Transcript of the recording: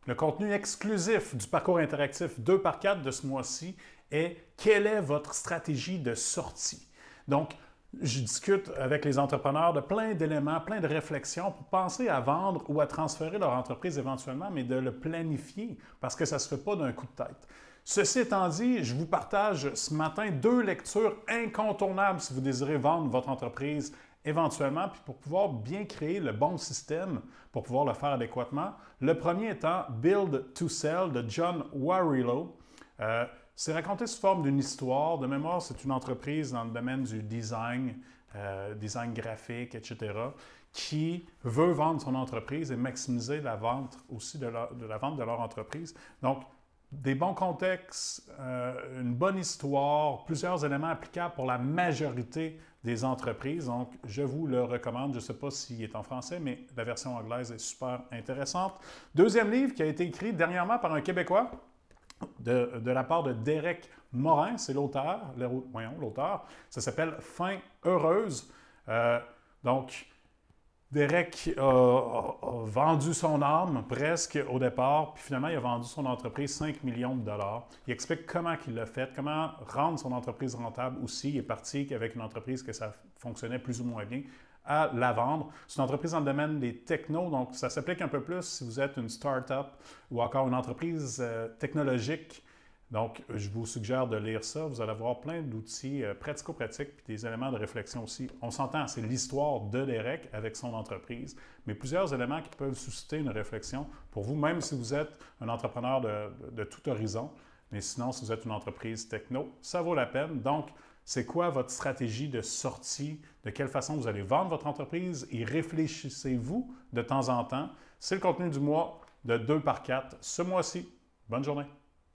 Le contenu exclusif du parcours interactif 2 par 4 de ce mois-ci est quelle est votre stratégie de sortie? Donc, je discute avec les entrepreneurs de plein d'éléments, plein de réflexions pour penser à vendre ou à transférer leur entreprise éventuellement, mais de le planifier parce que ça ne se fait pas d'un coup de tête. Ceci étant dit, je vous partage ce matin 2 lectures incontournables si vous désirez vendre votre entreprise éventuellement, puis pour pouvoir bien créer le bon système, pour pouvoir le faire adéquatement. Le premier étant Build to Sell de John Warrillow. C'est raconté sous forme d'une histoire. De mémoire, c'est une entreprise dans le domaine du design, design graphique, etc., qui veut vendre son entreprise et maximiser la vente aussi de la vente de leur entreprise. Donc, des bons contextes, une bonne histoire, plusieurs éléments applicables pour la majorité des entreprises. Donc, je vous le recommande. Je ne sais pas s'il est en français, mais la version anglaise est super intéressante. Deuxième livre qui a été écrit dernièrement par un Québécois de la part de Derek Morin, c'est l'auteur. L'auteur. Ça s'appelle Fin heureuse. Donc, Derek a vendu son âme presque au départ, puis finalement, il a vendu son entreprise 5 millions de dollars. Il explique comment il l'a fait, comment rendre son entreprise rentable aussi. Il est parti avec une entreprise que ça fonctionnait plus ou moins bien à la vendre. C'est une entreprise dans le domaine des technos, donc ça s'applique un peu plus si vous êtes une start-up ou encore une entreprise technologique. Donc, je vous suggère de lire ça. Vous allez avoir plein d'outils pratico-pratiques et des éléments de réflexion aussi. On s'entend, c'est l'histoire de Derek avec son entreprise, mais plusieurs éléments qui peuvent susciter une réflexion pour vous, même si vous êtes un entrepreneur de tout horizon. Mais sinon, si vous êtes une entreprise techno, ça vaut la peine. Donc, c'est quoi votre stratégie de sortie? De quelle façon vous allez vendre votre entreprise? Et réfléchissez-vous de temps en temps. C'est le contenu du mois de 2 par 4 ce mois-ci. Bonne journée!